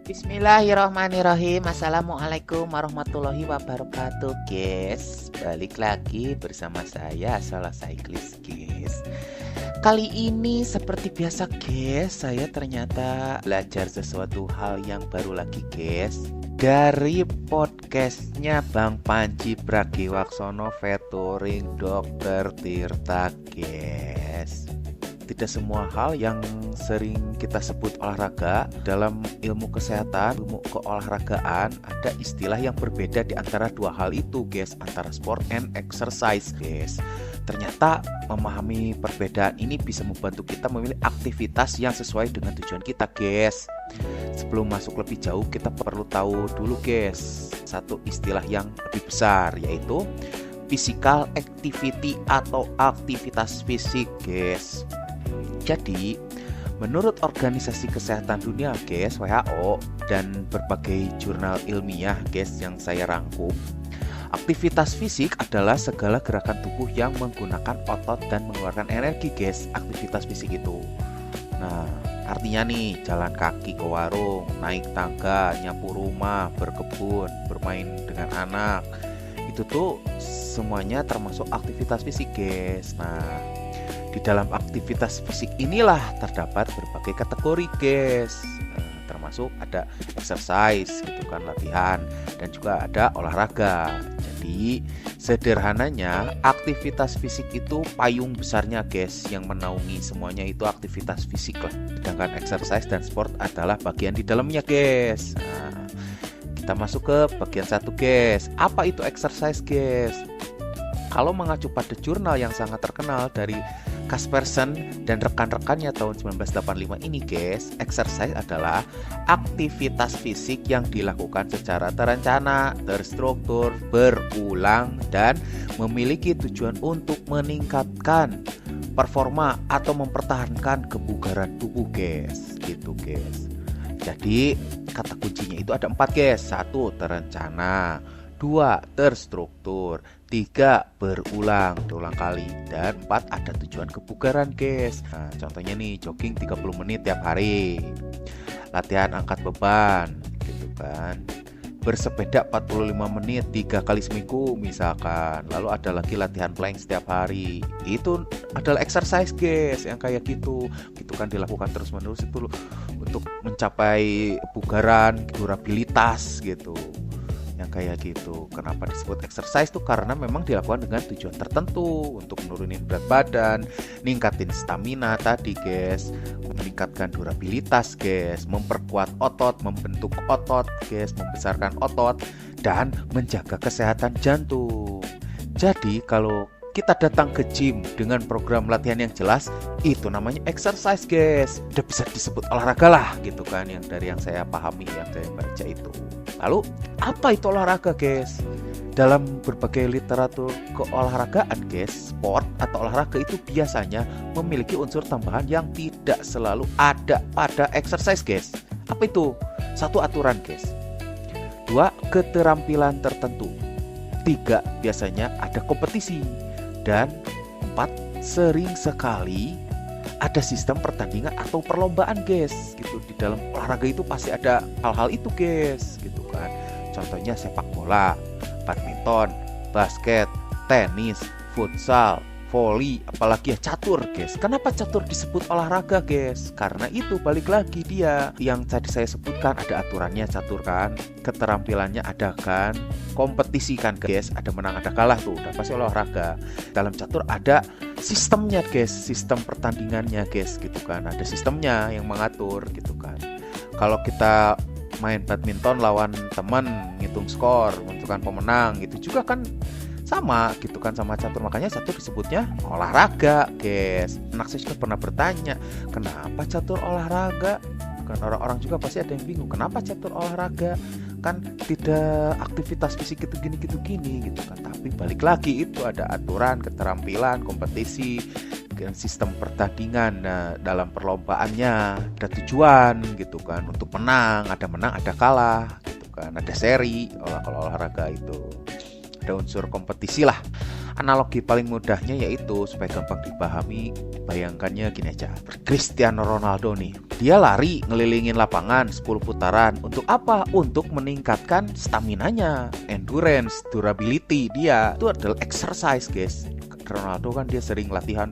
Bismillahirrahmanirrahim. Assalamualaikum warahmatullahi wabarakatuh, guys. Balik lagi bersama saya Salah Cyclist, guys. Kali ini seperti biasa, guys, saya ternyata belajar sesuatu hal yang baru lagi, guys, dari podcastnya Bang Panji Pragiwaksono featuring Dr. Tirta, guys. Tidak semua hal yang sering kita sebut olahraga dalam ilmu kesehatan, ilmu keolahragaan, ada istilah yang berbeda di antara dua hal itu, guys, antara sport and exercise, guys. Ternyata memahami perbedaan ini bisa membantu kita memilih aktivitas yang sesuai dengan tujuan kita, guys. Sebelum masuk lebih jauh, kita perlu tahu dulu, guys, satu istilah yang lebih besar, yaitu physical activity atau aktivitas fisik, guys. Jadi, menurut Organisasi Kesehatan Dunia, guys, WHO, dan berbagai jurnal ilmiah, guys, yang saya rangkum, aktivitas fisik adalah segala gerakan tubuh yang menggunakan otot dan mengeluarkan energi, guys. Aktivitas fisik itu. Nah, artinya nih, jalan kaki ke warung, naik tangga, nyapu rumah, berkebun, bermain dengan anak. Itu tuh semuanya termasuk aktivitas fisik, guys. Nah, di dalam aktivitas fisik inilah terdapat berbagai kategori, guys. Termasuk ada exercise, gitu kan, latihan, dan juga ada olahraga. Jadi sederhananya aktivitas fisik itu payung besarnya, guys, yang menaungi semuanya itu aktivitas fisik lah. Sedangkan exercise dan sport adalah bagian di dalamnya, guys. Nah, kita masuk ke bagian satu, guys. Apa itu exercise, guys? Kalau mengacu pada jurnal yang sangat terkenal dari Kaspersen dan rekan-rekannya tahun 1985 ini, guys, exercise adalah aktivitas fisik yang dilakukan secara terencana, terstruktur, berulang, dan memiliki tujuan untuk meningkatkan performa atau mempertahankan kebugaran tubuh, guys. Gitu, guys. Jadi kata kuncinya itu ada 4, guys. 1. Terencana, 2. Terstruktur, 3. Berulang kali, dan 4. Ada tujuan kebugaran, guys. Nah, contohnya nih, jogging 30 menit tiap hari, latihan angkat beban, gitu kan, bersepeda 45 menit 3 kali seminggu misalkan. Lalu ada lagi latihan plank setiap hari. Itu adalah exercise, guys, yang kayak gitu. Gitu kan, dilakukan terus-menerus itu untuk mencapai kebugaran, durabilitas, gitu. Yang kayak gitu. Kenapa disebut exercise tuh? Karena memang dilakukan dengan tujuan tertentu, untuk menurunin berat badan, ningkatin stamina tadi, guys, meningkatkan durabilitas, guys, memperkuat otot, membentuk otot, guys, membesarkan otot, dan menjaga kesehatan jantung. Jadi kalau kita datang ke gym dengan program latihan yang jelas, itu namanya exercise, guys. Udah bisa disebut olahraga lah, gitu kan, yang dari yang saya pahami, yang saya baca itu. Lalu, apa itu olahraga, guys? Dalam berbagai literatur keolahragaan, guys, sport atau olahraga itu biasanya memiliki unsur tambahan yang tidak selalu ada pada exercise, guys. Apa itu? 1. Aturan, guys. 2. Keterampilan tertentu. 3. Biasanya ada kompetisi. Dan 4. Sering sekali ada sistem pertandingan atau perlombaan, guys. Gitu. Di dalam olahraga itu pasti ada hal-hal itu, guys, gitu kan. Contohnya sepak bola, badminton, basket, tenis, futsal, voli, apalagi ya catur, guys. Kenapa catur disebut olahraga, guys? Karena itu balik lagi dia yang tadi saya sebutkan, ada aturannya catur kan, keterampilannya ada kan, kompetisi kan, guys, ada menang ada kalah tuh, udah pasti olahraga. Dalam catur ada sistemnya, guys, sistem pertandingannya, guys, gitu kan, ada sistemnya yang mengatur, gitu kan. Kalau kita main badminton lawan teman, ngitung skor, menentukan pemenang, gitu juga kan sama, gitu kan, sama catur. Makanya catur disebutnya olahraga, guys. Anak saya juga pernah bertanya, kenapa catur olahraga? Kan orang-orang juga pasti ada yang bingung, kenapa catur olahraga? Kan tidak aktivitas fisik gitu gini, gitu kan. Tapi balik lagi, itu ada aturan, keterampilan, kompetisi, sistem pertandingan. Nah, dalam perlombaannya ada tujuan, gitu kan, untuk menang, ada kalah, gitu kan, ada seri. Kalau olahraga itu ada unsur kompetisi lah. Analogi paling mudahnya yaitu supaya gampang dipahami, bayangkannya gini aja. Cristiano Ronaldo nih, dia lari ngelilingin lapangan 10 putaran. Untuk apa? Untuk meningkatkan staminanya, endurance, durability dia. Itu adalah exercise, guys. Ronaldo kan dia sering latihan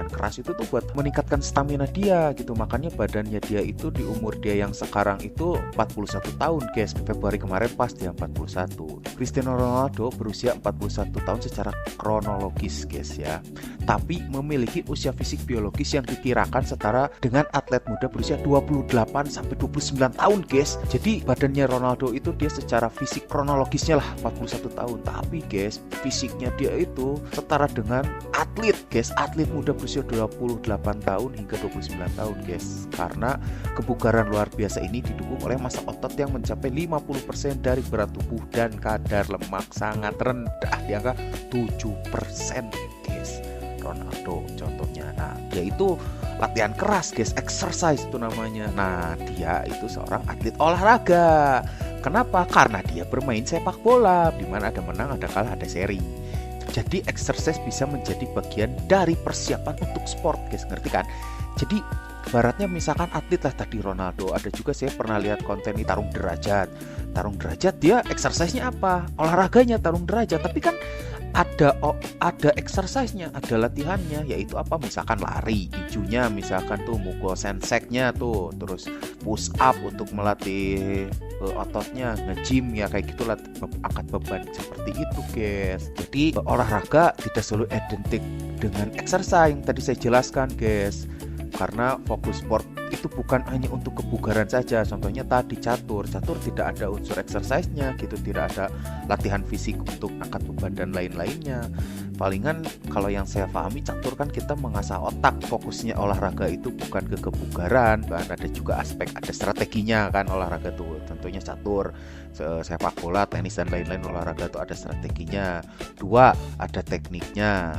keras itu tuh buat meningkatkan stamina dia gitu. Makanya badannya dia itu di umur dia yang sekarang itu 41 tahun, guys. Februari kemarin pas dia 41. Cristiano Ronaldo berusia 41 tahun secara kronologis, guys ya. Tapi memiliki usia fisik biologis yang dikirakan setara dengan atlet muda berusia 28 sampai 29 tahun, guys. Jadi badannya Ronaldo itu dia secara fisik kronologisnya lah 41 tahun. Tapi guys, fisiknya dia itu setara dengan atlet, guys. Atlet muda berusia 28 tahun hingga 29 tahun, guys. Karena kebugaran luar biasa ini didukung oleh massa otot yang mencapai 50% dari berat tubuh dan kadar lemak sangat rendah di angka 7%, guys. Ronaldo contohnya. Nah, yaitu latihan keras, guys, exercise itu namanya. Nah, dia itu seorang atlet olahraga. Kenapa? Karena dia bermain sepak bola, di mana ada menang, ada kalah, ada seri. Jadi exercise bisa menjadi bagian dari persiapan untuk sport, guys, ngerti kan? Jadi baratnya misalkan atlet lah tadi Ronaldo, ada juga saya pernah lihat konten di tarung derajat. Tarung derajat dia exercise-nya apa? Olahraganya tarung derajat, tapi kan ada exercise-nya, ada latihannya, yaitu apa? Misalkan lari, ijunya misalkan tuh mukul senseknya tuh, terus push up untuk melatih ototnya, nge-gym ya kayak gitu, angkat beban seperti itu, guys. Jadi olahraga tidak selalu identik dengan exercise yang tadi saya jelaskan, guys. Karena fokus sport itu bukan hanya untuk kebugaran saja. Contohnya tadi catur tidak ada unsur exercise-nya gitu, tidak ada latihan fisik untuk angkat beban dan lain-lainnya. Palingan kalau yang saya pahami catur kan kita mengasah otak, fokusnya olahraga itu bukan ke kebugaran, bahkan ada juga aspek, ada strateginya kan olahraga tuh. Tentunya catur, sepak bola, tenis dan lain-lain olahraga tuh ada strateginya. 2, ada tekniknya.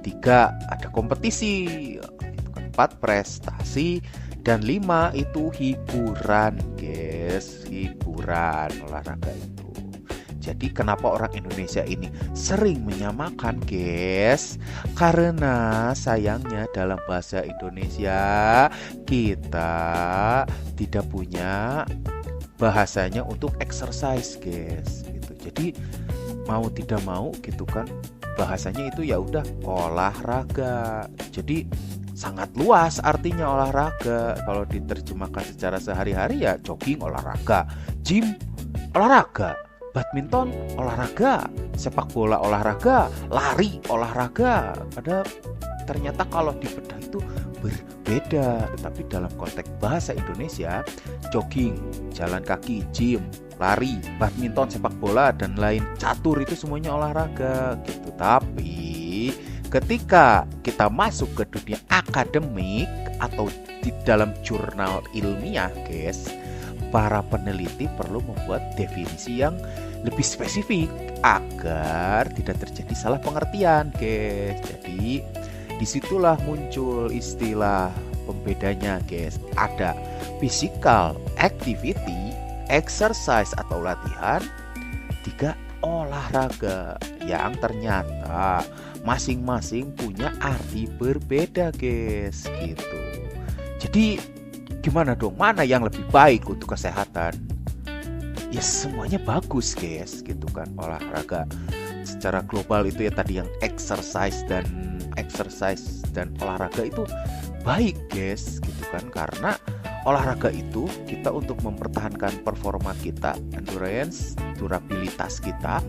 3, ada kompetisi. 4, prestasi. Dan 5, itu hiburan, guys. Hiburan olahraga itu. Jadi kenapa orang Indonesia ini sering menyamakan, guys? Karena sayangnya dalam bahasa Indonesia kita tidak punya bahasanya untuk exercise, guys. Gitu. Jadi mau tidak mau gitu kan, bahasanya itu ya udah olahraga. Jadi sangat luas artinya olahraga. Kalau diterjemahkan secara sehari-hari ya jogging olahraga, gym olahraga, badminton olahraga, sepak bola olahraga, lari olahraga. Padahal ternyata kalau dibedah itu berbeda. Tetapi dalam konteks bahasa Indonesia, jogging, jalan kaki, gym, lari, badminton, sepak bola dan lain, catur itu semuanya olahraga gitu. Tapi ketika kita masuk ke dunia akademik atau di dalam jurnal ilmiah, guys, para peneliti perlu membuat definisi yang lebih spesifik agar tidak terjadi salah pengertian, guys. Jadi disitulah muncul istilah pembedanya, guys. Ada physical activity, exercise atau latihan. 3, olahraga, yang ternyata masing-masing punya arti berbeda, guys, gitu. Jadi gimana dong, mana yang lebih baik untuk kesehatan? Ya semuanya bagus, guys, gitu kan. Olahraga secara global itu ya tadi yang exercise dan olahraga itu baik, guys, gitu kan. Karena olahraga itu kita untuk mempertahankan performa kita, endurance, durabilitas kita,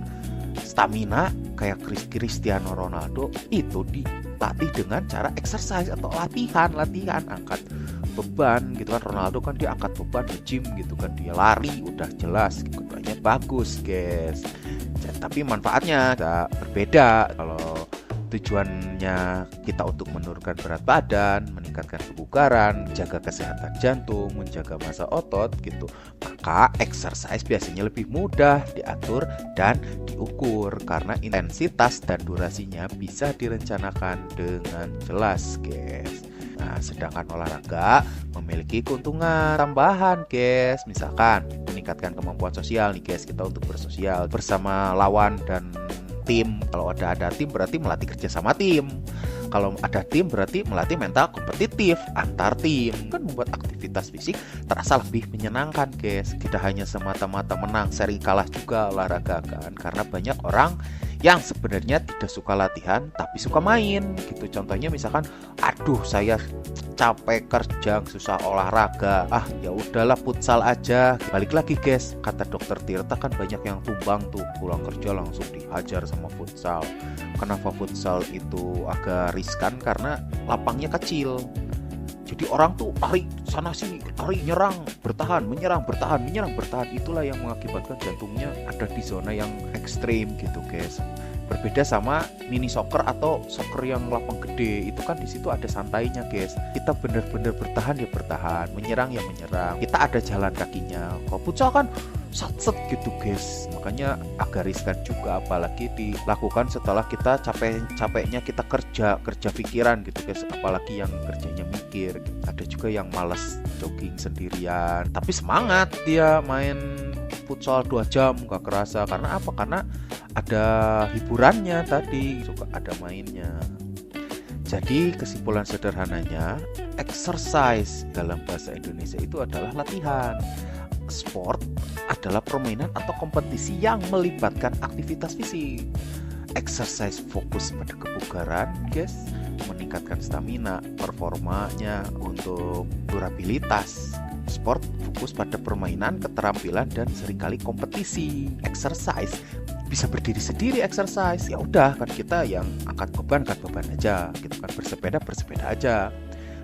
stamina kayak Cristiano Ronaldo itu dilatih dengan cara exercise atau latihan angkat beban gitu kan. Ronaldo kan dia angkat beban di gym gitu kan, dia lari udah jelas keduanya bagus, guys. Tapi manfaatnya berbeda. Kalau tujuannya kita untuk menurunkan berat badan, meningkatkan kebugaran, menjaga kesehatan jantung, menjaga massa otot gitu, maka exercise biasanya lebih mudah diatur dan diukur karena intensitas dan durasinya bisa direncanakan dengan jelas, guys. Nah, sedangkan olahraga memiliki keuntungan tambahan, guys. Misalkan meningkatkan kemampuan sosial nih, guys, kita untuk bersosial bersama lawan dan tim. Kalau ada tim berarti melatih kerja sama tim. Kalau ada tim berarti melatih mental kompetitif antar tim. Kan membuat aktivitas fisik terasa lebih menyenangkan, guys. Tidak hanya semata-mata menang, sering kalah juga olahraga kan. Karena banyak orang yang sebenarnya tidak suka latihan tapi suka main gitu. Contohnya misalkan, aduh saya capek kerja, susah olahraga, ya udahlah futsal aja. Balik lagi, guys, kata dokter Tirta kan banyak yang tumbang tuh, pulang kerja langsung dihajar sama futsal. Kenapa futsal itu agak riskan? Karena lapangnya kecil. Jadi orang tuh lari sana sini, lari nyerang, bertahan, menyerang, bertahan, menyerang, bertahan. Itulah yang mengakibatkan jantungnya ada di zona yang ekstrim gitu, guys. Berbeda sama mini soccer atau soccer yang lapang gede, itu kan di situ ada santainya, guys. Kita bener-bener bertahan ya bertahan, menyerang ya menyerang. Kita ada jalan kakinya. Kalau futsal kan set gitu, guys. Makanya agak riskan juga, apalagi dilakukan setelah kita capeknya kita kerja pikiran gitu, guys. Apalagi yang kerjanya mikir. Ada juga yang malas jogging sendirian, tapi semangat dia main futsal 2 jam gak kerasa. Karena apa? Karena ada hiburannya tadi, suka ada mainnya. Jadi kesimpulan sederhananya, exercise dalam bahasa Indonesia itu adalah latihan. Sport adalah permainan atau kompetisi yang melibatkan aktivitas fisik. Exercise fokus pada kebugaran, guys, meningkatkan stamina, performanya untuk durabilitas. Sport fokus pada permainan, keterampilan, dan seringkali kompetisi. Exercise bisa berdiri sendiri, exercise ya udah kan, kita yang angkat beban aja gitu kan, bersepeda aja,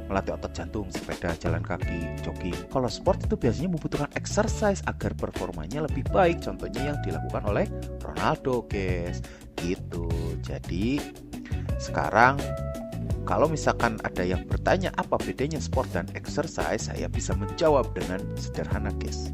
melatih otot jantung, sepeda, jalan kaki, jogging. Kalau sport itu biasanya membutuhkan exercise agar performanya lebih baik, contohnya yang dilakukan oleh Ronaldo, guys, gitu. Jadi sekarang kalau misalkan ada yang bertanya apa bedanya sport dan exercise, saya bisa menjawab dengan sederhana, guys.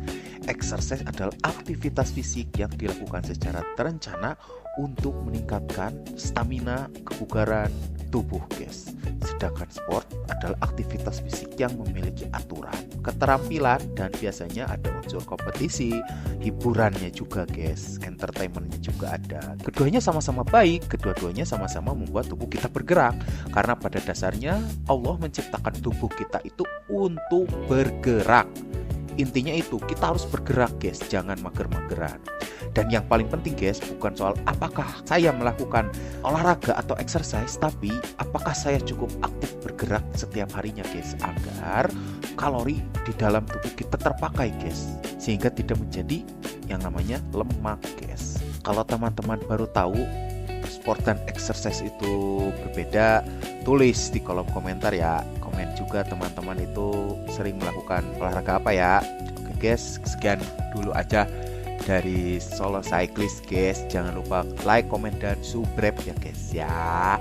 Exercise adalah aktivitas fisik yang dilakukan secara terencana untuk meningkatkan stamina, kebugaran tubuh, guys. Sedangkan sport adalah aktivitas fisik yang memiliki aturan, keterampilan, dan biasanya ada unsur kompetisi, hiburannya juga, guys, entertainmentnya juga ada. Keduanya sama-sama baik, kedua-duanya sama-sama membuat tubuh kita bergerak. Karena pada dasarnya Allah menciptakan tubuh kita itu untuk bergerak. Intinya itu, kita harus bergerak, guys, jangan mager-mageran. Dan yang paling penting, guys, bukan soal apakah saya melakukan olahraga atau exercise, tapi apakah saya cukup aktif bergerak setiap harinya, guys, agar kalori di dalam tubuh kita terpakai, guys, sehingga tidak menjadi yang namanya lemak, guys. Kalau teman-teman baru tahu sport dan exercise itu berbeda, tulis di kolom komentar ya. Komen juga teman-teman itu sering melakukan olahraga apa ya. Oke, guys, sekian dulu aja dari Solo Cyclist, guys. Jangan lupa like, komen, dan subscribe ya, guys ya.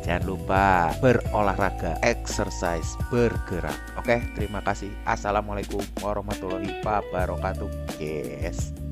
Jangan lupa berolahraga, exercise, bergerak. Oke, terima kasih. Assalamualaikum warahmatullahi wabarakatuh, guys.